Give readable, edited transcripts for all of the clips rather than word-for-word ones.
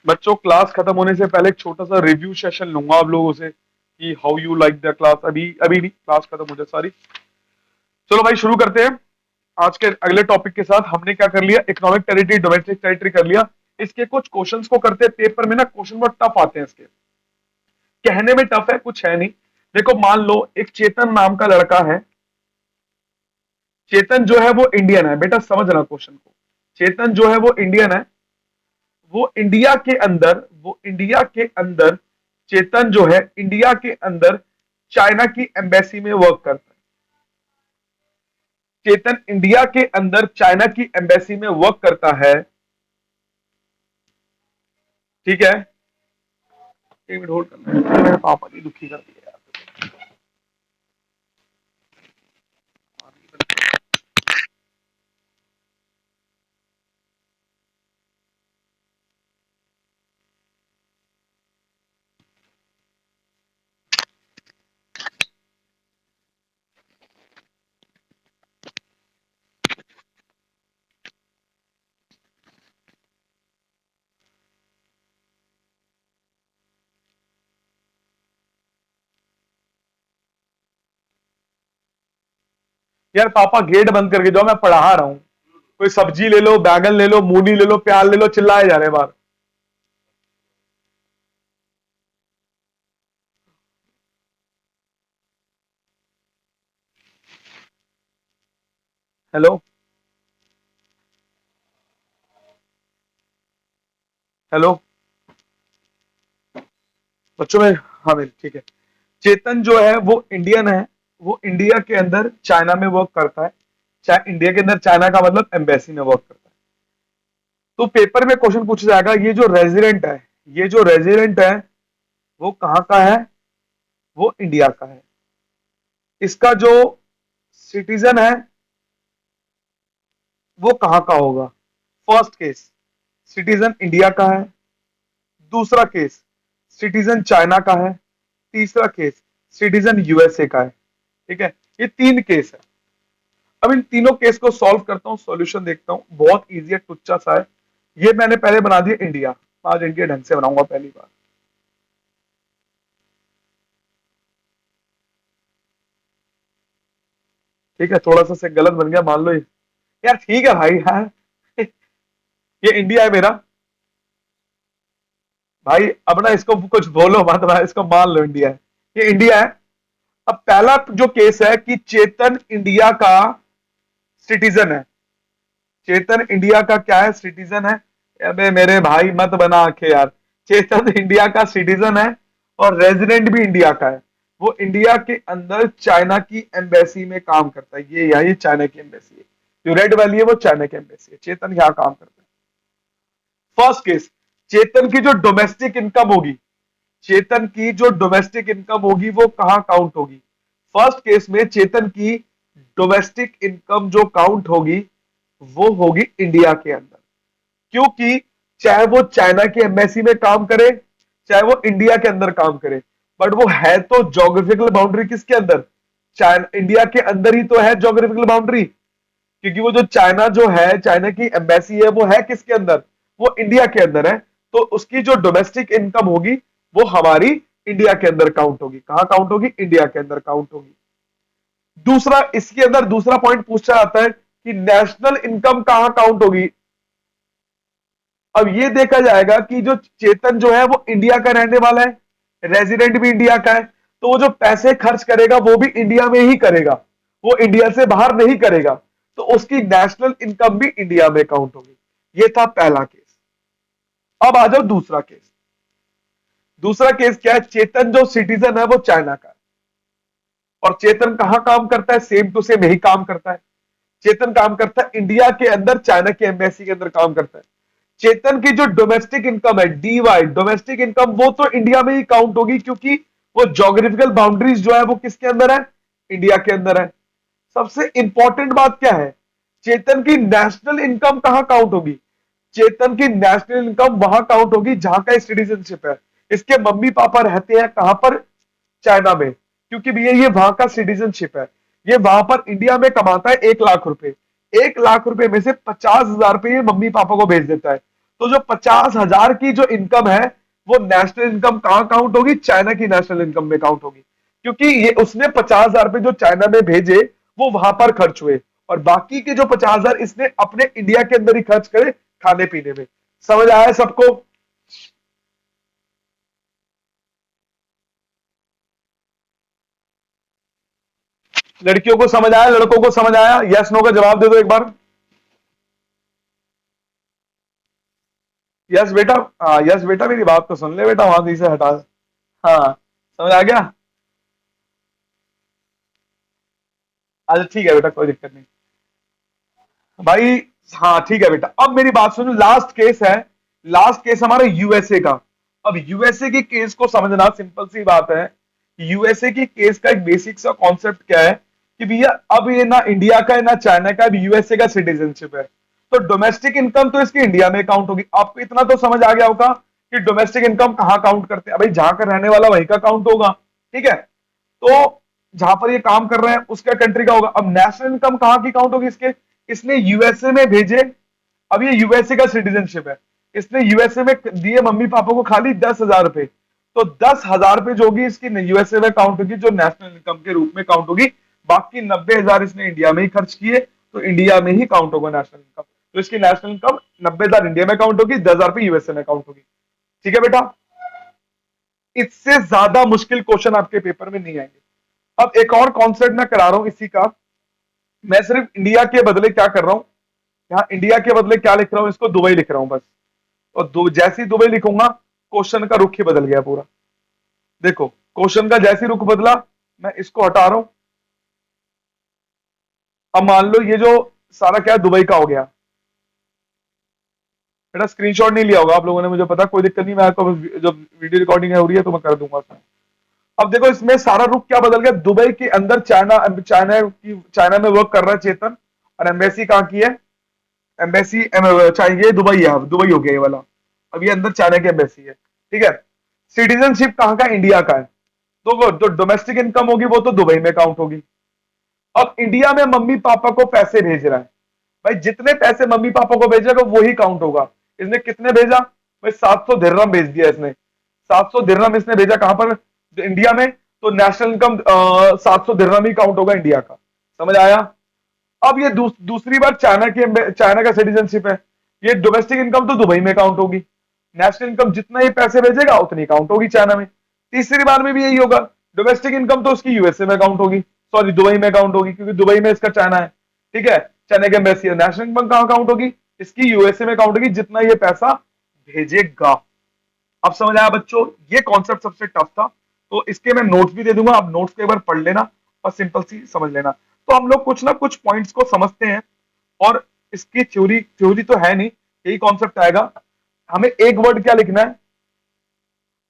बच्चों, क्लास खत्म होने से पहले एक छोटा सा रिव्यू सेशन लूंगा आप लोगों से कि how you like the class. अभी अभी नहीं, क्लास खत्म हो जाए सारी। चलो भाई शुरू करते हैं। आज के अगले टॉपिक के साथ हमने क्या कर लिया, इकोनॉमिक टेरिटरी, डोमेस्टिक टेरिटरी कर लिया। इसके कुछ क्वेश्चंस को करते हैं, पेपर में ना क्वेश्चन बहुत टफ आते हैं इसके। कहने में टफ है, कुछ है नहीं। देखो मान लो एक चेतन नाम का लड़का है। चेतन जो है वो इंडियन है, बेटा समझना क्वेश्चन को। चेतन जो है वो इंडियन है। वो इंडिया के अंदर चेतन जो है इंडिया के अंदर चाइना की एम्बेसी में वर्क करता है। चेतन इंडिया के अंदर चाइना की एम्बेसी में वर्क करता है। ठीक है, एक मिनट होल्ड करना है, मेरे पापा ने दुखी कर दिया यार। यार पापा गेट बंद करके जाओ, मैं पढ़ा रहा हूँ। कोई सब्जी ले लो, बैगन ले लो, मूली ले लो, प्याज ले लो, चिल्लाए जा रहे हैं बाहर। हेलो, हेलो बच्चों में। हाँ मेरी ठीक है। चेतन जो है वो इंडियन है। वो इंडिया के अंदर चाइना में वर्क करता है। इंडिया के अंदर चाइना का मतलब एम्बेसी में वर्क करता है। तो पेपर में क्वेश्चन पूछा जाएगा, ये जो रेजिडेंट है वो कहाँ का है? वो इंडिया का है। इसका जो सिटीजन है वो कहाँ का होगा? फर्स्ट केस सिटीजन इंडिया का है। दूसरा केस सिटीजन चाइना का है। तीसरा केस सिटीजन यूएसए का है। ठीक है, ये तीन केस है। अब इन तीनों केस को सॉल्व करता हूं, सॉल्यूशन देखता हूं। बहुत इजी है, टुच्चा सा है। ये मैंने पहले बना दिया इंडिया। आज इंडिया ढंग से बनाऊंगा पहली बार। ठीक है, थोड़ा सा से गलत बन गया मान लो ये। यार ठीक है भाई, हाँ ये इंडिया है मेरा। भाई अब ना इसको कुछ बोलो मत भाई, इसको मान लो इंडिया है। ये इंडिया है। अब पहला जो केस है कि चेतन इंडिया का सिटीजन है। चेतन इंडिया का क्या है? सिटीजन है। अबे मेरे भाई मत बना आंखें यार। चेतन इंडिया का सिटीजन है और रेजिडेंट भी इंडिया का है। वो इंडिया के अंदर चाइना की एम्बेसी में काम करता है। ये चाइना की एम्बेसी है। जो रेड वाली है वो चाइना की एम्बेसी है। चेतन यहाँ काम करता है। फर्स्ट केस, चेतन की जो डोमेस्टिक इनकम होगी, चेतन की जो डोमेस्टिक इनकम होगी वो कहां काउंट होगी? फर्स्ट केस में चेतन की डोमेस्टिक इनकम जो काउंट होगी वो होगी इंडिया के अंदर। क्योंकि चाहे वो चाइना की एम्बेसी में काम करे, चाहे वो इंडिया के अंदर काम करे, बट वो है तो जोग्राफिकल बाउंड्री किसके अंदर? चाइना, इंडिया के अंदर ही तो है जोग्राफिकल बाउंड्री। क्योंकि वो जो चाइना जो है, चाइना की एम्बेसी है, वो है किसके अंदर? वो इंडिया के अंदर है। तो उसकी जो डोमेस्टिक इनकम होगी वो हमारी इंडिया के अंदर काउंट होगी। कहां काउंट होगी? इंडिया के अंदर काउंट होगी। दूसरा, इसके अंदर दूसरा पॉइंट पूछा जाता है कि नेशनल इनकम कहां काउंट होगी। अब ये देखा जाएगा कि जो चेतन जो है वो इंडिया का रहने वाला है, रेजिडेंट भी इंडिया का है। तो वो जो पैसे खर्च करेगा वो भी इंडिया में ही करेगा, वो इंडिया से बाहर नहीं करेगा। तो उसकी नेशनल इनकम भी इंडिया में काउंट होगी। ये था पहला केस। अब आ जाओ दूसरा केस। दूसरा केस क्या है? चेतन जो सिटीजन है वो चाइना का है और चेतन कहां काम करता है? सेम टू सेम यही काम करता है। चेतन काम करता है इंडिया के अंदर, चाइना की एम्बेसी के अंदर काम करता है। चेतन की जो डोमेस्टिक इनकम है, डीवाई डोमेस्टिक इनकम, वो तो इंडिया में ही काउंट होगी क्योंकि वो जोग्राफिकल बाउंड्रीज जो है वो किसके अंदर है? इंडिया के अंदर है। सबसे इंपॉर्टेंट बात क्या है? चेतन की नेशनल इनकम कहां काउंट होगी? चेतन की नेशनल इनकम वहां काउंट होगी जहां का सिटीजनशिप है। इसके मम्मी पापा रहते हैं कहां पर? चाइना में। क्योंकि भैया ये वहां का सिटीजनशिप है। ये वहां पर इंडिया में कमाता है 1 लाख रुपए। 1 लाख रुपए में से 50,000 रुपए ये मम्मी पापा को भेज देता है। तो जो 50,000 की जो इनकम है वो नेशनल इनकम कहां काउंट होगी? चाइना की नेशनल इनकम में काउंट होगी, क्योंकि ये उसने 50,000 रुपए जो चाइना में भेजे वो वहां पर खर्च हुए, और बाकी के जो 50,000 इसने अपने इंडिया के अंदर ही खर्च करे खाने पीने में। समझ आया सबको? लड़कियों को समझ आया, लड़कों को समझ आया? यस नो का जवाब दे दो एक बार। यस बेटा। हाँ यस बेटा, मेरी बात तो सुन ले बेटा, वहां से हटा। हाँ समझ आ गया? अच्छा ठीक है बेटा, कोई दिक्कत नहीं भाई। हाँ ठीक है बेटा, अब मेरी बात सुनो, लास्ट केस है, लास्ट केस हमारा यूएसए का। अब यूएसए के केस को समझना सिंपल सी बात है। यूएसए की केस का एक बेसिक सा कॉन्सेप्ट क्या है कि भैया अब ये ना इंडिया का है ना चाइना का, अब यूएसए का सिटीजनशिप है, तो डोमेस्टिक इनकम तो इसकी इंडिया में काउंट होगी। आपको इतना तो समझ आ गया होगा कि डोमेस्टिक इनकम कहाँ काउंट करते हैं भाई, जहां का रहने वाला वहीं का काउंट होगा। ठीक है, तो जहां पर ये काम कर रहे हैं उसका कंट्री का होगा। अब नेशनल इनकम कहां की काउंट होगी इसके? इसने यूएसए में भेजे, अब ये यूएसए का सिटीजनशिप है, इसने यूएसए में दिए मम्मी पापा को खाली 10,000 रुपए, तो 10,000 रुपए जो होगी इसकी यूएसए में काउंट होगी, जो नेशनल इनकम के रूप में काउंट होगी। बाकी 90,000 इसने इंडिया में ही खर्च किए, तो इंडिया में ही काउंट होगा नेशनल इनकम। तो इसकी नेशनल इनकम 90,000 इंडिया में काउंट होगी, 10,000 रुपए यूएसए में काउंट होगी। ठीक है बेटा, इससे ज्यादा मुश्किल क्वेश्चन आपके पेपर में नहीं आएंगे। अब एक और कॉन्सेप्ट मैं करा रहा हूं इसी का, मैं सिर्फ इंडिया के बदले क्या कर रहा हूं, यहाँ इंडिया के बदले क्या लिख रहा हूं, इसको दुबई लिख रहा हूं बस। और जैसे ही दुबई लिखूंगा क्वेश्चन का रुख ही बदल गया पूरा। देखो क्वेश्चन का जैसे ही रुख बदला, मैं इसको हटा रहा हूं। अब मान लो ये जो सारा क्या है, दुबई का हो गया। बेटा स्क्रीनशॉट नहीं लिया होगा आप लोगों ने, मुझे पता, कोई दिक्कत नहीं, मैं तो जब वीडियो रिकॉर्डिंग हो रही है तो मैं कर दूंगा उसमें। अब देखो इसमें सारा रुख क्या बदल गया, दुबई के अंदर चाइना चाइना में वर्क कर रहा है चेतन, और एम्बेसी कहाँ की है? एम्बेसी चाहिए दुबई है, अब दुबई हो गया ये वाला। अब ये अंदर चाइना की एम्बेसी है। ठीक है, सिटीजनशिप कहाँ का? इंडिया का है, तो वो जो डोमेस्टिक इनकम होगी वो तो दुबई में काउंट होगी। अब इंडिया में मम्मी पापा को पैसे भेज रहा है, भाई जितने पैसे मम्मी पापा को भेजेगा वही काउंट होगा। इसने कितने भेजा भाई? 700 दिरहम भेज दिया इसने, 700 दिरहम इसने भेजा कहां पर? इंडिया में, तो नेशनल इनकम 700 दिरहम ही काउंट होगा इंडिया का। समझ आया? अब ये दूसरी बार चाइना का सिटीजनशिप है, ये डोमेस्टिक इनकम तो दुबई में काउंट होगी, नेशनल इनकम जितना ही पैसे भेजेगा उतनी काउंट होगी चाइना में। तीसरी बार में भी यही होगा, डोमेस्टिक इनकम तो उसकी यूएसए में काउंट होगी, सॉरी दुबई में काउंट होगी, क्योंकि दुबई में इसका चाइना है। ठीक है, चाइना की एम्बेसी है, नेशनल इनकम कहां काउंट होगी? इसकी यूएसए में काउंट होगी, जितना ये पैसा भेजेगा। अब समझ आया बच्चों? ये कॉन्सेप्ट सबसे टफ था, तो इसके मैं नोट्स भी दे दूंगा, आप नोट्स को एक बार पढ़ लेना और सिंपल सी समझ लेना। तो हम लोग कुछ ना कुछ पॉइंट्स को समझते हैं, और इसकी थ्योरी थ्योरी तो है नहीं, यही कॉन्सेप्ट आएगा। हमें एक वर्ड क्या लिखना है,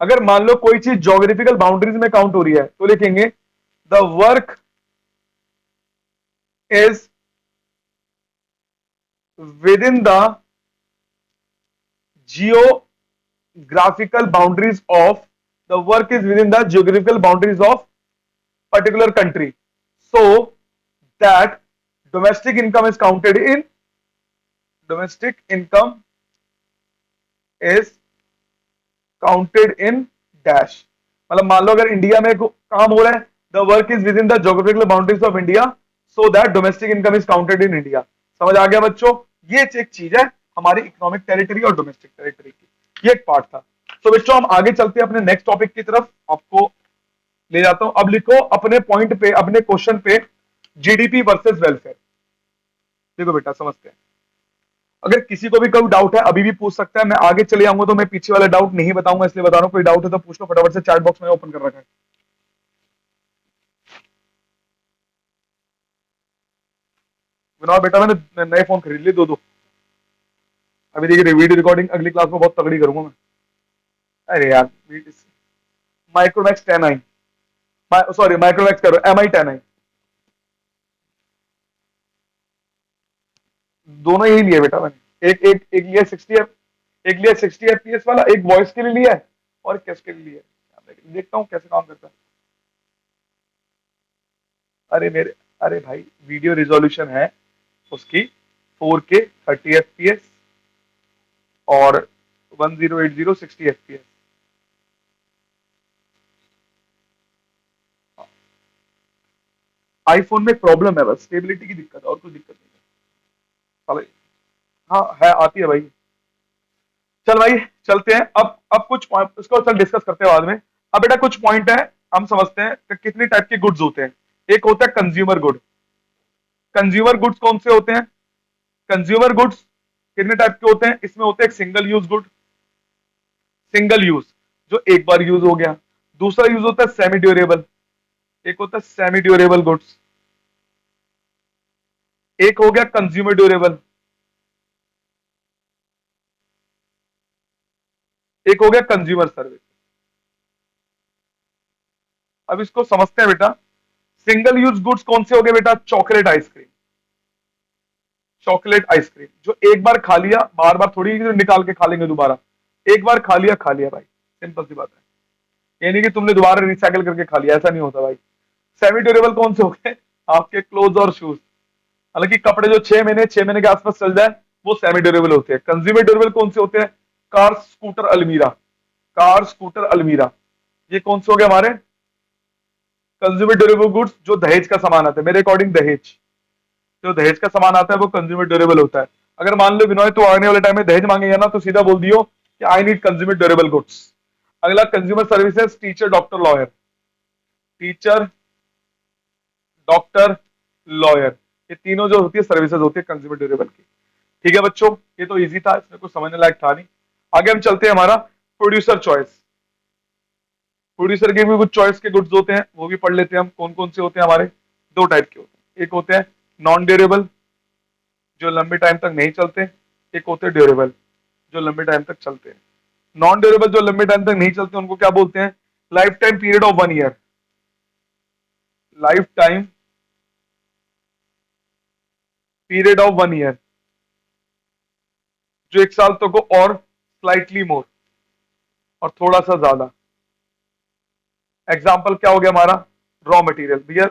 अगर मान लो कोई चीज ज्योग्राफिकल बाउंड्रीज में काउंट हो रही है तो लिखेंगे the work is with in the geographical boundaries of the work is within the geographical boundaries of particular country, so that domestic income is counted in domestic income is counted in dash। मतलब मान लो अगर India में काम हो रहा है, the work is with in the geographical boundaries of India, so that domestic income is counted in India. समझ आ गया बच्चों? ये एक चीज है हमारी इकोनॉमिक टेरिटरी और डोमेस्टिक टेरिटरी की, ये एक पार्ट था। तो बच्चों हम आगे चलते हैं अपने नेक्स्ट टॉपिक की तरफ, आपको ले जाता हूं। अब लिखो अपने पॉइंट पे, अपने क्वेश्चन पे, जीडीपी वर्सेस वेलफेयर। देखो बेटा समझते हैं, अगर किसी को भी कोई डाउट है अभी भी पूछ सकता है, मैं आगे चले जाऊंगा तो मैं पीछे वाला डाउट नहीं बताऊंगा, इसलिए बता रहा हूं, कोई डाउट है तो पूछ लो फटाफट से, चैट बॉक्स में ओपन कर रखा है। विनोद बेटा मैंने नए फोन खरीद लिए दो दो, अभी देखिए वीडियो रिकॉर्डिंग अगली क्लास में बहुत तगड़ी करूंगा मैं। अरे यार माइक्रोमैक्स 10 आई, सॉरी माइक्रोमैक्स करो, MI 10 आई, दोनों यही लिए बेटा मैंने, एक एक एक लिया 60 FPS वाला, एक वॉइस के लिए लिया है और कैश के लिए लिया है, देखता हूँ कैसे काम करता है। अरे मेरे, अरे भाई वीडियो रिजोल्यूशन है उसकी 4K 30 FPS, और 1080 60 FPS। आईफोन में प्रॉब्लम है, बस स्टेबिलिटी की दिक्कत है, और कुछ दिक्कत नहीं है। साले, हाँ है, आती है भाई। चल भाई, चलते हैं अब कुछ पॉइंट इसको चल डिस्कस करते हैं बाद में। अब बेटा कुछ पॉइंट है, हम समझते हैं कि कितने टाइप के गुड्स होते हैं। एक होता है कंज्यूमर गुड। कंज्यूमर गुड्स कौन से होते हैं? कंज्यूमर गुड्स कितने टाइप के होते हैं? इसमें होते हैं single use good, single use जो एक बार यूज हो गया। दूसरा यूज होता है सेमी ड्यूरेबल, एक होता है सेमी ड्यूरेबल गुड्स। एक हो गया कंज्यूमर ड्यूरेबल, एक हो गया कंज्यूमर सर्विस। अब इसको समझते हैं बेटा। सिंगल यूज गुड्स कौन से हो गए बेटा? चॉकलेट आइसक्रीम, चॉकलेट आइसक्रीम जो एक बार खा लिया, बार बार थोड़ी निकाल के खा लेंगे दोबारा। एक बार खा लिया भाई, सिंपल सी बात है। ये नहीं कि तुमने दोबारा रिसाइकल करके खा लिया, ऐसा नहीं होता भाई। सेमी ड्यूरेबल कौन से हो गए? आपके क्लोथ और शूज। हालांकि कपड़े जो 6 महीने 6 महीने के आसपास चल जाए वो सेमी ड्यूरेबल होते हैं। कंज्यूमर ड्यूरेबल कौन से होते हैं? कार, स्कूटर, अलमीरा। कार, स्कूटर, अलमीरा, ये कौन से हो गए हमारे कंज्यूमर ड्यूरेबल गुड्स? जो दहेज का सामान आता है, मेरे अकॉर्डिंग दहेज, जो दहेज का सामान आता है वो कंज्यूमर ड्यूरेबल होता है। अगर मान लो विनोय तो आने वाले टाइम में दहेज मांगेगा ना, तो सीधा बोल दियो कि I need consumer durable goods. अगला consumer services, teacher, doctor, lawyer. Teacher, doctor, lawyer, ये तीनों जो होती है सर्विसेज होती है कंज्यूमर ड्यूरेबल की। ठीक है बच्चों, ये तो इजी था, इसमें कुछ समझने लायक था नहीं। आगे हम चलते हैं हमारा प्रोड्यूसर चॉइस। प्रोड्यूसर के भी कुछ चॉइस के गुड्स होते हैं, वो भी पढ़ लेते हैं हम। कौन कौन से होते हैं हमारे? दो टाइप के होते हैं। एक होते हैं नॉन ड्यूरेबल, जो लंबे टाइम तक नहीं चलते। एक होते हैं ड्यूरेबल, जो लंबे टाइम तक चलते हैं। नॉन ड्यूरेबल जो लंबे टाइम तक नहीं चलते उनको क्या बोलते हैं? Life time period of 1 year. Life time period of 1 year, जो 1 साल तक हो और स्लाइटली मोर, और थोड़ा सा ज्यादा। एग्जाम्पल क्या हो गया हमारा? रॉ मटेरियल भैया,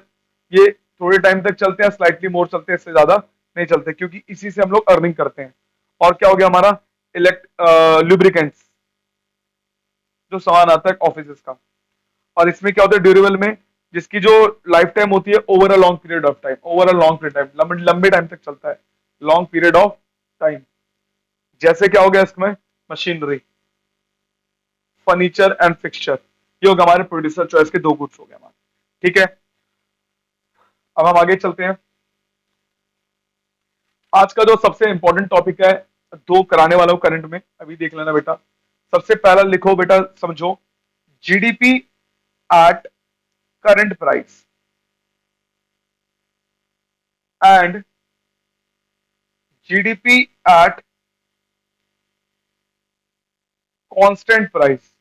ये थोड़े टाइम तक चलते हैं, स्लाइटली मोर चलते हैं, इससे ज्यादा नहीं चलते, क्योंकि इसी से हम लोग अर्निंग करते हैं। और क्या हो गया हमारा? इलेक्ट लुब्रिकेंट्स, जो सामान आता है ऑफिस का। और इसमें क्या होता है ड्यूरेबल में? जिसकी जो लाइफ टाइम होती है over a long period of time, over a long period time, लंबे टाइम तक चलता है, लॉन्ग पीरियड ऑफ टाइम। जैसे क्या हो गया इसमें? Machinery, furniture and fixture. ये होगा हमारे प्रोड्यूसर चॉइस के दो गुड्स हो गए हमारे। ठीक है, अब हम आगे चलते हैं। आज का जो सबसे इंपॉर्टेंट टॉपिक है, दो कराने वाला हूं करंट में, अभी देख लेना बेटा। सबसे पहला लिखो बेटा, समझो, GDP at current price and GDP at constant price.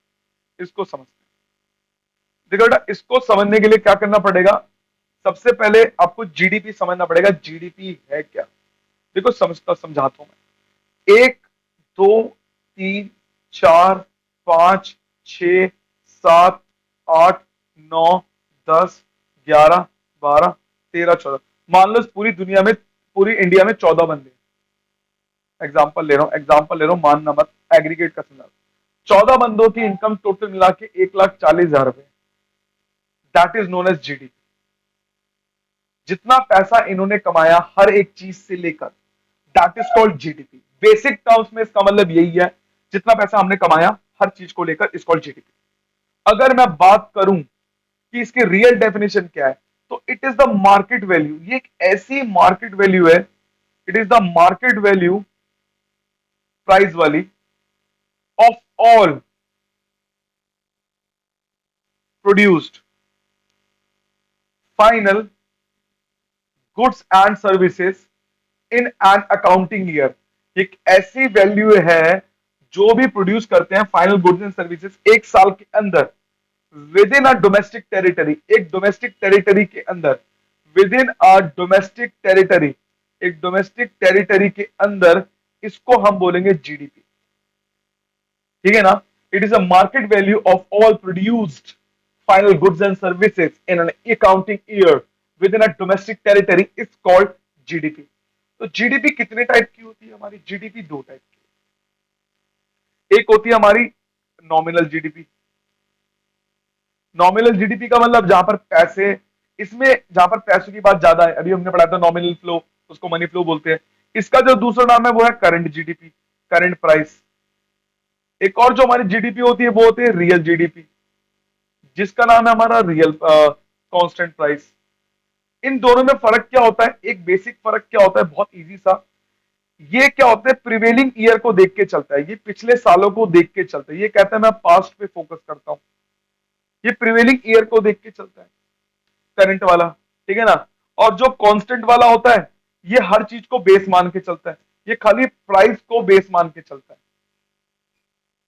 इसको समझते हैं। देखो बेटा, इसको समझने के लिए क्या करना पड़ेगा? सबसे पहले आपको जीडीपी समझना पड़ेगा, जीडीपी है क्या। देखो समझाता हूं मैं। 1 2 3 4 5 6 7 8 9 10 11 12 13 14, मान लो पूरी दुनिया में, पूरी इंडिया में 14 बंदे। एग्जाम्पल ले रहा हूं, मानना मत, एग्रीगेट का समझा। 14 बंदों की इनकम टोटल मिला के 1,40,000 रुपए, that is known as GDP. जितना पैसा इन्होंने कमाया हर एक चीज से लेकर, that is called GDP. Basic terms में इसका मतलब यही है, जितना पैसा हमने कमाया हर चीज को लेकर, इज कॉल्ड जीडीपी। अगर मैं बात करूं कि इसकी रियल डेफिनेशन क्या है, तो it is the market value. ये एक ऐसी मार्केट वैल्यू है, it is the market value, price वाली, of all produced final goods and services in an accounting year. एक ऐसी वैल्यू है जो भी प्रोड्यूस करते हैं फाइनल गुड्स एंड सर्विसेज एक साल के अंदर, with in a domestic territory, एक डोमेस्टिक टेरिटरी के अंदर, with in a domestic territory, एक डोमेस्टिक टेरिटरी के अंदर, इसको हम बोलेंगे जीडीपी। ठीक है ना? It is a market value of all produced final goods and services in an accounting year with in a domestic territory, is called GDP. तो जीडीपी कितने टाइप की होती है हमारी? जीडीपी दो टाइप की। एक होती है हमारी नॉमिनल जीडीपी। नॉमिनल जीडीपी का मतलब जहां पर पैसे, इसमें जहां पर पैसों की बात ज्यादा है, अभी हमने पढ़ा था नॉमिनल फ्लो, उसको मनी फ्लो बोलते हैं। इसका जो दूसरा नाम है वो है करंट जीडीपी, करंट प्राइस। एक और जो हमारी जीडीपी होती है वो होती है रियल जीडीपी, जिसका नाम है हमारा रियल कांस्टेंट प्राइस। इन दोनों में फर्क क्या होता है, एक बेसिक फर्क क्या होता है, बहुत इजी सा। ये क्या होता है, प्रिवेलिंग ईयर को देख के चलता है, ये पिछले सालों को देख के चलता है। ये कहता है मैं पास्ट पे फोकस करता हूं, ये प्रिवेलिंग ईयर को देख के चलता है करंट वाला, ठीक है ना। और जो कांस्टेंट वाला होता है ये हर चीज को बेस मान के चलता है, ये खाली प्राइस को बेस मान के चलता है,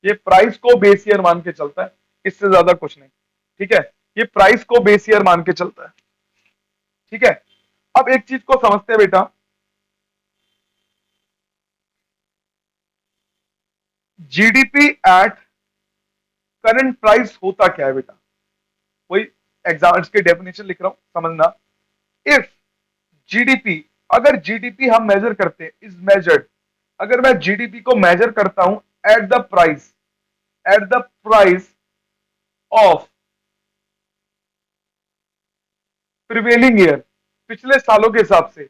ये प्राइस को बेस ईयर मान के चलता है, इससे ज्यादा कुछ नहीं, ठीक है। ये प्राइस को बेस ईयर मान के चलता है, ठीक है। अब एक चीज को समझते हैं बेटा, जीडीपी एट करंट प्राइस होता क्या है बेटा, वही एग्जाम्स के डेफिनेशन लिख रहा हूं, समझना। इफ जीडीपी, अगर जीडीपी हम मेजर करते हैं, इज मेजर्ड, अगर मैं जीडीपी को मेजर करता हूं at the price, at the price of prevailing year, पिछले सालों के हिसाब से,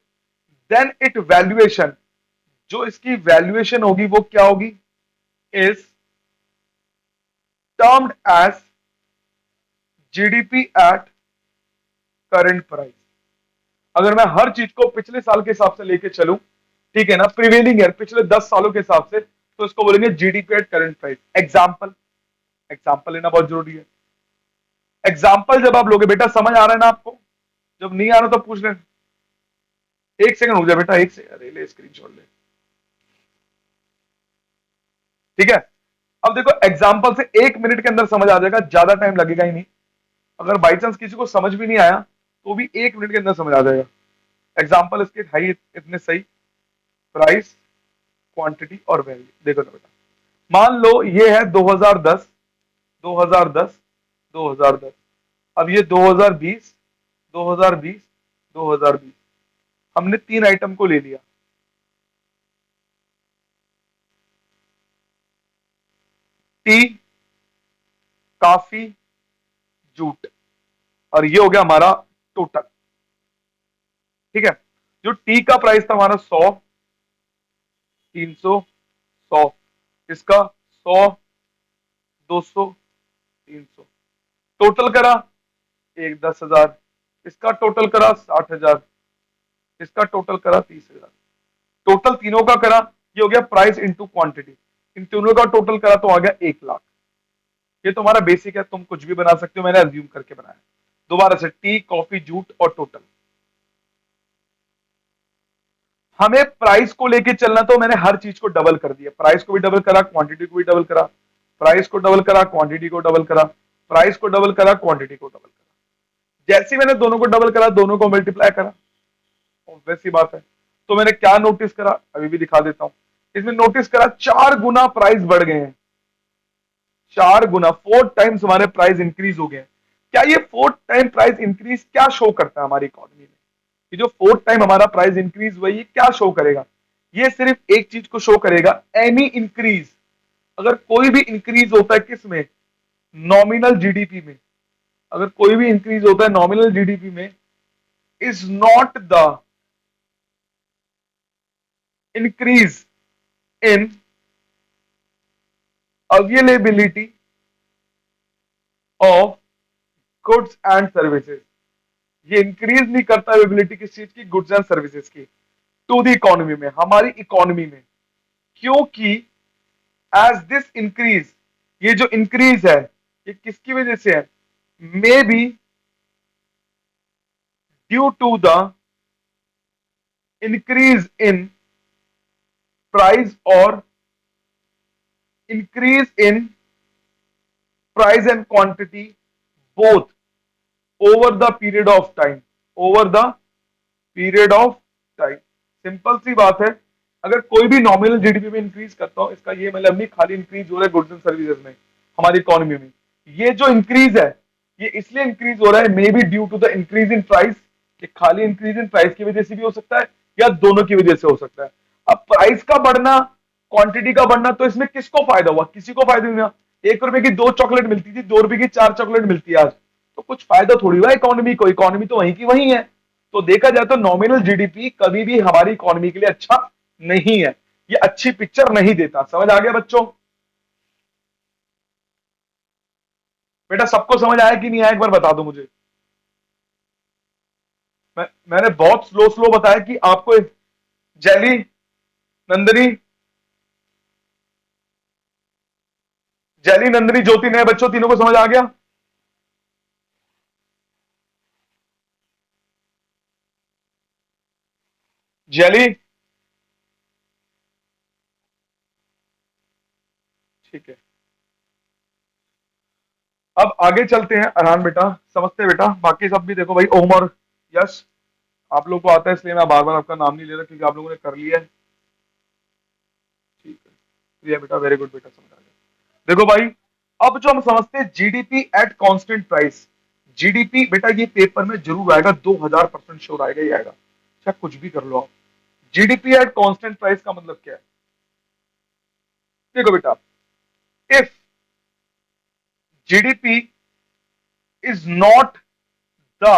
देन इट वैल्यूएशन, जो इसकी वैल्यूएशन होगी वो क्या होगी, is termed as GDP at current price. अगर मैं हर चीज को पिछले साल के हिसाब से लेके चलूं, ठीक है ना, प्रिवेलिंग ईयर पिछले 10 सालों के हिसाब से, तो इसको बोलेंगे GDP at current price. Example, example लेना बहुत जरूरी है। एग्जांपल जब आप लोगे बेटा, समझ आ रहा है ना आपको, जब नहीं आ रहा तो पूछ लेना। एक सेकंड हो जाए बेटा, एक सेकंड, अरे ले स्क्रीनशॉट ले, ठीक है। अब देखो एग्जांपल से 1 मिनट के अंदर समझ आ जाएगा, ज्यादा टाइम लगेगा ही नहीं। अगर बाई चांस किसी को समझ भी नहीं आया तो भी 1 मिनट के अंदर समझ आ जाएगा। एग्जांपल इसके है ही इतने सही, प्राइस, क्वांटिटी और वैल्यू। देखो ना बेटा, मान लो ये है 2010, 2010, 2010, अब ये 2020, 2020, 2020, हमने 3 आइटम को ले लिया, टी, काफी, जूट, और ये हो गया हमारा टोटल, ठीक है। जो टी का प्राइस था हमारा 100, 300, 100, इसका 100, 200, 300, टोटल करा एक 10,000, इसका टोटल करा 60,000, इसका टोटल करा 30,000, टोटल तीनों का करा, ये हो गया प्राइस इंटू क्वांटिटी, इन तीनों का टोटल करा तो आ गया 1 लाख। ये तुम्हारा बेसिक है, तुम कुछ भी बना सकते हो, मैंने अज्यूम करके बनाया। दोबारा से, टी, कॉफी, जूट और टोटल। हमें प्राइस को लेके चलना, तो मैंने हर चीज को डबल कर दिया, प्राइस को भी डबल करा, क्वांटिटी को भी डबल करा, प्राइस को डबल करा, क्वांटिटी को डबल करा, प्राइस को डबल करा, क्वांटिटी को डबल करा। जैसे मैंने दोनों को डबल करा, दोनों को मल्टीप्लाई करा, वैसी बात है। तो मैंने क्या नोटिस करा, अभी भी दिखा देता हूं। इसमें नोटिस करा 4 गुना प्राइस बढ़ गए हैं, 4 गुना, 4 टाइम्स हमारे प्राइस इंक्रीज हो गए हैं। क्या ये 4 टाइम प्राइस इंक्रीज क्या शो करता है हमारी इकोनॉमी में, कि जो 4 टाइम हमारा प्राइस इंक्रीज हुआ, ये क्या शो करेगा, ये सिर्फ एक चीज को शो करेगा, एनी इंक्रीज, अगर कोई भी इंक्रीज होता है किस में, नॉमिनल जीडीपी में, अगर कोई भी इंक्रीज होता है नॉमिनल जीडीपी में, is not the increase in availability of goods and services, ये इंक्रीज नहीं करता अवेलेबिलिटी किस चीज की, गुड्स एंड सर्विसेज की, टू द इकोनॉमी में, हमारी इकोनॉमी में। क्योंकि एज दिस इंक्रीज, ये जो इंक्रीज है ये किसकी वजह से है, may be due to the increase in price or increase in price and quantity both over the period of time, over the period of time. Simple सी बात है, अगर कोई भी नॉमिनल जीडीपी में इंक्रीज करता हूं, इसका ये मतलब नहीं खाली इंक्रीज हो रहा है गुड्स एंड सर्विसेज में, हमारी इकोनॉमी में। ये जो इंक्रीज है ये इसलिए इंक्रीज हो रहा है, may be due to the increase in price, कि खाली इंक्रीज इन प्राइस की वजह से भी हो सकता है या दोनों की वजह से हो सकता है। अब प्राइस का बढ़ना क्वांटिटी का बढ़ना, तो इसमें किसको फायदा हुआ? किसी को फायदा नहीं हुआ। 1 रुपए की 2 चॉकलेट मिलती थी, 2 रुपए की 4 चॉकलेट मिलती है आज, तो कुछ फायदा थोड़ी हुआ इकोनॉमी को। इकोनॉमी तो वहीं की वहीं है। तो देखा जाए तो नॉमिनल जीडीपी कभी भी हमारी इकोनॉमी के लिए अच्छा नहीं है, ये अच्छी पिक्चर नहीं देता। समझ आ गया बच्चों? बेटा सबको समझ आया कि नहीं आया, एक बार बता दो मुझे। मैंने बहुत स्लो स्लो बताया कि आपको। जैली, नंदनी, जैली, नंदनी, ज्योति, नए बच्चों, तीनों को समझ आ गया? जैली, ठीक है। अब आगे चलते हैं। अरहान बेटा समझते हैं बेटा, बाकी सब भी देखो भाई, ओम और यश आप लोग को आता है, इसलिए मैं बार बार आपका नाम नहीं ले रहा क्योंकि आप लोगों ने कर लिया है। ठीक है, प्रिया बेटा वेरी गुड बेटा, समझ आ गया। देखो भाई, अब जो हम समझते हैं GDP at constant price. GDP बेटा ये पेपर में जरूर आएगा, 2000% श्योर आएगा ही आएगा, चाहे कुछ भी कर लो आप। जीडीपी एट कांस्टेंट प्राइस का मतलब क्या है? देखो बेटा, if GDP is not the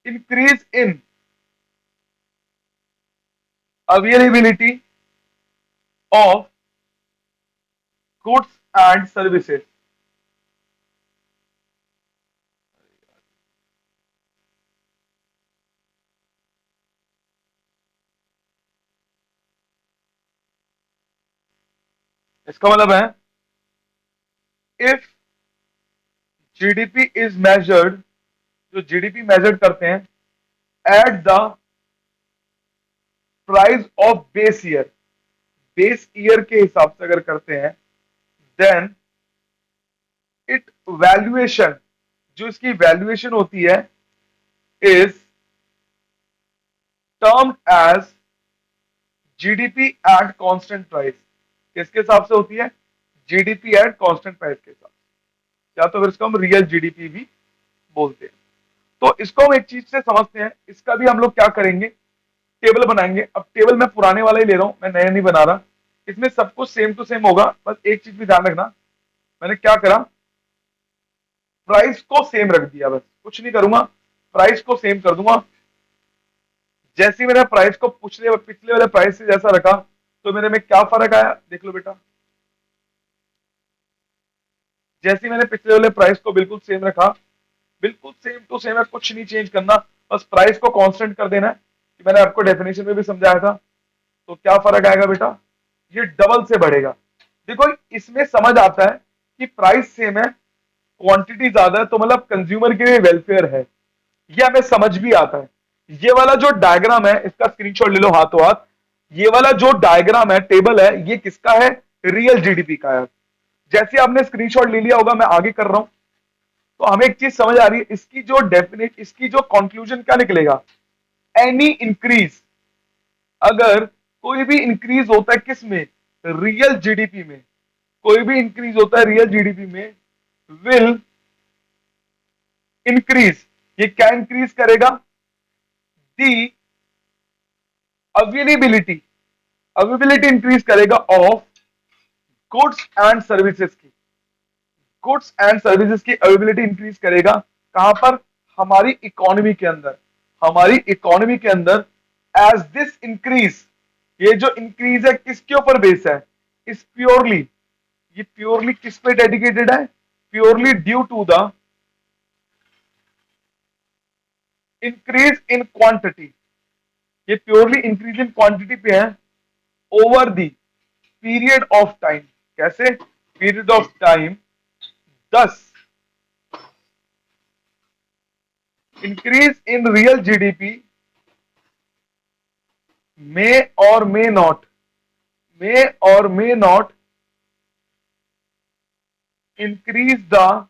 increase in availability of goods and services. इसका मतलब है if GDP is measured, जो जीडीपी मेजर करते हैं at the price of base year, base year के हिसाब से अगर करते हैं, देन इट वैल्यूएशन, जो इसकी वैल्यूएशन होती है, is termed as GDP at constant price. किसके हिसाब से होती है? जीडीपी एट कांस्टेंट प्राइस के हिसाब से, या तो फिर इसको हम रियल जीडीपी भी बोलते हैं। तो इसको हम एक चीज से समझते हैं, इसका भी हम लोग क्या करेंगे, टेबल बनाएंगे। अब टेबल मैं पुराने वाला ही ले रहा हूं, मैं नया नहीं बना रहा। इसमें सब कुछ सेम टू सेम होगा, बस एक चीज भी ध्यान रखना, मैंने क्या करा, प्राइस को सेम रख दिया, बस कुछ नहीं करूंगा, प्राइस को सेम कर दूंगा। जैसे ही मैंने प्राइस को पिछले पिछले वाले प्राइस से जैसा रखा, तो मेरे में क्या फर्क आया देख लो बेटा। जैसे ही मैंने पिछले वाले प्राइस को बिल्कुल सेम रखा, बिल्कुल सेम टू सेम है, कुछ नहीं चेंज करना, बस प्राइस को कांस्टेंट कर देना है, कि मैंने आपको डेफिनेशन में भी समझाया था। तो क्या फर्क आएगा बेटा, ये डबल से बढ़ेगा। देखो इसमें समझ आता है कि प्राइस सेम है, क्वांटिटी ज्यादा है, तो मतलब कंज्यूमर के लिए वेलफेयर है, ये हमें समझ भी आता है। ये वाला जो डायग्राम है, इसका स्क्रीनशॉट ले लो हाथों हाथ। ये वाला जो डायग्राम है, टेबल है, ये किसका है? रियल जीडीपी का है। जैसे आपने स्क्रीनशॉट ले लिया होगा, मैं आगे कर रहा हूं, तो हमें एक चीज समझ आ रही है, इसकी जो डेफिनेट, इसकी जो कंक्लूजन क्या निकलेगा, एनी इंक्रीज, अगर कोई भी इंक्रीज होता है किस में? रियल जीडीपी में। कोई भी इंक्रीज होता है रियल जीडीपी में, विल इंक्रीज, ये क्या इंक्रीज करेगा? दी अवेलेबिलिटी, अवेलेबिलिटी इंक्रीज करेगा ऑफ गुड्स एंड सर्विसेज की। गुड्स एंड सर्विसेज की अवेलेबिलिटी इंक्रीज करेगा कहां पर? हमारी इकोनॉमी के अंदर। हमारी इकोनॉमी के अंदर एज दिस इंक्रीज, ये जो इंक्रीज है किसके ऊपर बेस है? इस प्योरली, ये प्योरली किस पे डेडिकेटेड है? Purely due to the increase in quantity, ये प्योरली इंक्रीज इन क्वांटिटी पे है over the period of time. कैसे? Period of time. Thus increase in real GDP may or may not, may or may not increase the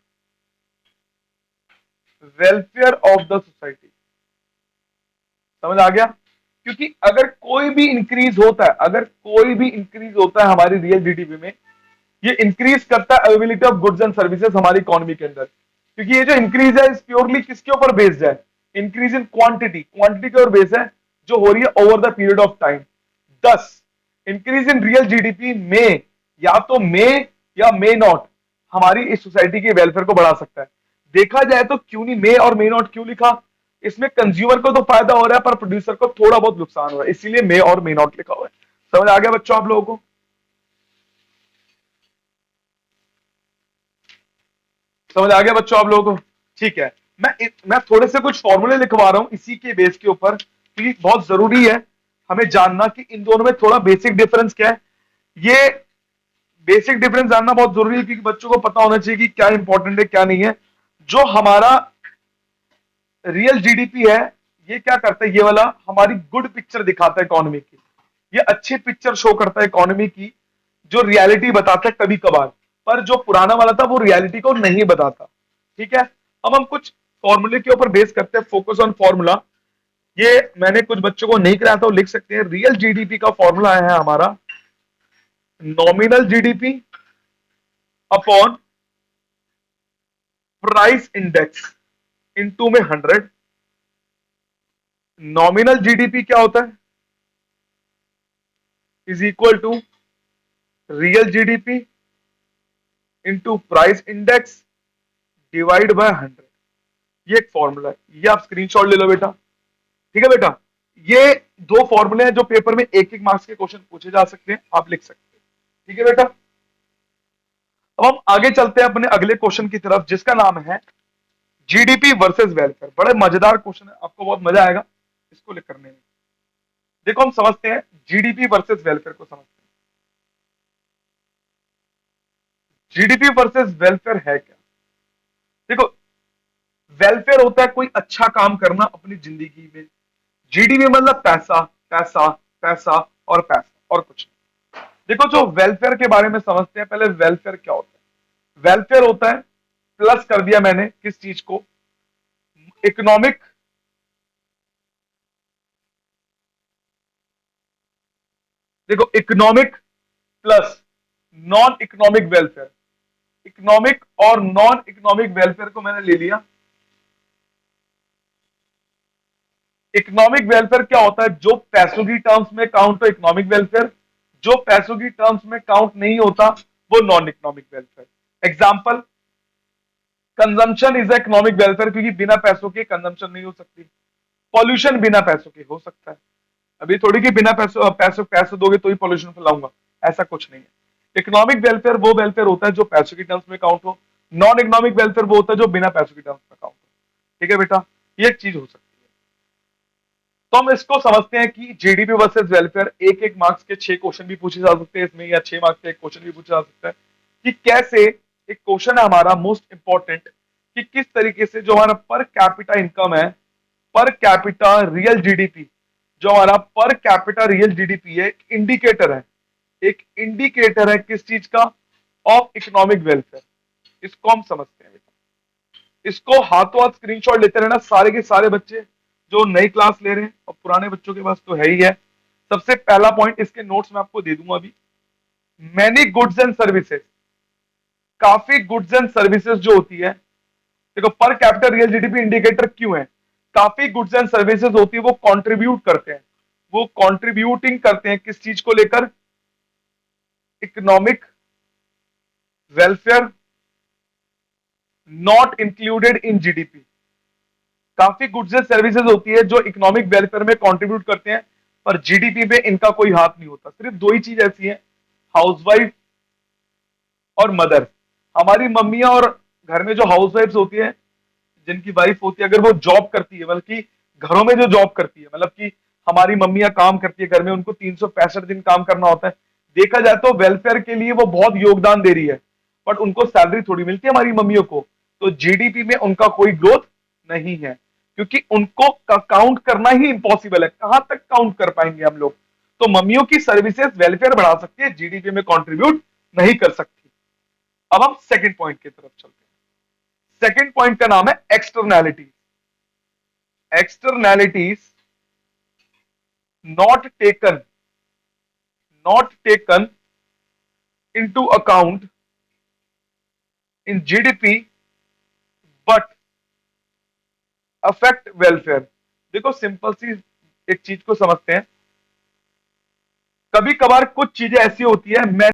welfare of the society। समझ आ गया? क्योंकि अगर कोई भी increase होता है, अगर कोई भी इंक्रीज होता है हमारी रियल जीडीपी में, ये इंक्रीज करता है availability of goods and services हमारी इकोनॉमी के अंदर। क्योंकि ये जो इंक्रीज है, इस प्योरली किसके ऊपर बेस्ड है? इंक्रीज इन क्वांटिटी, क्वांटिटी के ऊपर बेस है, जो हो रही है over the period of time. 10 increase in real GDP में या तो में या मे नॉट हमारी इस सोसाइटी के वेलफेयर को बढ़ा सकता है। देखा जाए तो क्यों नहीं मे और मे नॉट क्यों लिखा, इसमें कंज्यूमर को तो फायदा हो रहा है पर प्रोड्यूसर को थोड़ा बहुत नुकसान हो रहा है, इसीलिए मे और मे नॉट लिखा हुआ है। समझ आ गया बच्चों आप लोगों को? समझ आ गया बच्चों आप लोगों को? ठीक है, मैं थोड़े से कुछ फॉर्मूले लिखवा रहा हूं इसी के बेस के ऊपर, क्योंकि बहुत जरूरी है हमें जानना कि इन दोनों में थोड़ा बेसिक डिफरेंस क्या है। ये बेसिक डिफरेंस जानना बहुत जरूरी है क्योंकि बच्चों को पता होना चाहिए कि क्या इंपॉर्टेंट है क्या नहीं है। जो हमारा रियल जीडीपी है ये क्या करता है, ये वाला हमारी गुड पिक्चर दिखाता है इकोनॉमी की, ये अच्छी पिक्चर शो करता है इकोनॉमी की, जो रियलिटी बताता है कभी कभार, पर जो पुराना वाला था वो रियलिटी को नहीं बताता। ठीक है, अब हम कुछ फॉर्मूले के ऊपर बेस करते हैं, फोकस ऑन फॉर्मूला। ये मैंने कुछ बच्चों को नहीं कराया था, वो लिख सकते हैं। रियल जीडीपी का फॉर्मूला है हमारा nominal GDP upon price index into में 100। नॉमिनल जीडीपी क्या होता है, is equal to real GDP into price index divide by 100। ये एक फॉर्मूला है, ये आप स्क्रीनशॉट ले लो बेटा। ठीक है बेटा, ये दो फॉर्मूले हैं जो पेपर में एक एक मार्क्स के क्वेश्चन पूछे जा सकते हैं, आप लिख सकते हैं। ठीक है बेटा, अब हम आगे चलते हैं अपने अगले क्वेश्चन की तरफ जिसका नाम है जीडीपी वर्सेस वेलफेयर। बड़े मजेदार क्वेश्चन है, आपको बहुत मजा आएगा इसको लिख करने में। देखो हम समझते हैं जीडीपी वर्सेस वेलफेयर को समझते हैं। जीडीपी वर्सेस वेलफेयर है क्या? देखो, वेलफेयर होता है कोई अच्छा काम करना अपनी जिंदगी में, जीडीपी मतलब पैसा पैसा पैसा और पैसा और कुछ नहीं। देखो जो वेलफेयर के बारे में समझते हैं पहले, वेलफेयर क्या होता है? वेलफेयर होता है, प्लस कर दिया मैंने किस चीज को, इकोनॉमिक, देखो economic plus non economic welfare. Economic और नॉन इकोनॉमिक वेलफेयर को मैंने ले लिया। इकोनॉमिक वेलफेयर क्या होता है, जो पैसों की टर्म्स में काउंट हो इकोनॉमिक वेलफेयर, जो पैसों की टर्म्स में काउंट नहीं होता वो non economic welfare. Example, consumption is economic welfare क्योंकि बिना पैसों के कंजम्पशन नहीं हो सकती। पॉल्यूशन बिना पैसों के हो सकता है, अभी थोड़ी कि बिना पैसों पैसों पैसे दोगे तो ही पॉल्यूशन फैलाऊंगा, ऐसा कुछ नहीं है। इकोनॉमिक वेलफेयर वो वेलफेयर होता है जो पैसों की टर्म्स में काउंट हो, नॉन इकोनॉमिक वेलफेयर वो होता है जो बिना पैसों की टर्म्स में काउंट हो। ठीक है बेटा, ये एक चीज हो सकती है। तो हम इसको समझते हैं कि जीडीपी वर्सेस वेलफेयर, एक एक मार्क्स के 6 क्वेश्चन भी पूछे जा सकते हैं इसमें, या 6 मार्क्स के एक क्वेश्चन भी पूछा जा सकता है कि कैसे, एक क्वेश्चन है हमारा मोस्ट इंपॉर्टेंट, कि किस तरीके से जो हमारा पर कैपिटा इनकम है, पर कैपिटा रियल जीडीपी, जो हमारा पर कैपिटा रियल जीडीपी है, एक इंडिकेटर है, एक इंडिकेटर है किस चीज का, ऑफ इकोनॉमिक वेलफेयर। इसको हम समझते हैं बेटा, इसको हाथों हाथ स्क्रीनशॉट लेते रहना सारे के सारे बच्चे जो नई क्लास ले रहे हैं, और पुराने बच्चों के पास तो है ही है। सबसे पहला पॉइंट, इसके नोट्स में आपको दे दूंगा अभी। मैनी गुड्स एंड सर्विसेज, काफी गुड्स एंड सर्विसेज जो होती है, देखो पर कैपिटल रियल जीडीपी इंडिकेटर क्यों है, काफी गुड्स एंड सर्विसेज होती है वो कंट्रीब्यूट करते हैं, वो कंट्रीब्यूटिंग करते हैं किस चीज को लेकर, economic welfare not included in GDP. काफी गुड्स एंड सर्विसेज होती है जो इकोनॉमिक वेलफेयर में कंट्रीब्यूट करते हैं, पर जीडीपी पे इनका कोई हाथ नहीं होता। सिर्फ दो ही चीज ऐसी है, हाउसवाइफ और मदर। हमारी मम्मियां और घर में जो हाउसवाइफ्स होती है, जिनकी वाइफ होती है, अगर वो जॉब करती है, बल्कि घरों में जो जॉब करती है, मतलब कि हमारी मम्मियां काम करती है घर में, उनको 365 दिन काम करना होता है। देखा जाए तो वेलफेयर के लिए वो बहुत योगदान दे रही है, बट उनको सैलरी थोड़ी मिलती है हमारी मम्मियों को, तो जीडीपी में उनका कोई ग्रोथ नहीं है, क्योंकि उनको काउंट करना ही इम्पॉसिबल है। कहां तक काउंट कर पाएंगे हम लोग? तो मम्मियों की सर्विसेज वेलफेयर बढ़ा सकती है, जीडीपी में कंट्रीब्यूट नहीं कर सकती। अब हम सेकंड पॉइंट की तरफ चलते हैं। सेकंड पॉइंट का नाम है externality. Externalities not taken not taken into account in GDP but affect welfare। देखो सिंपल सी एक चीज को समझते हैं, कभी कभार कुछ चीजें ऐसी होती है, मैं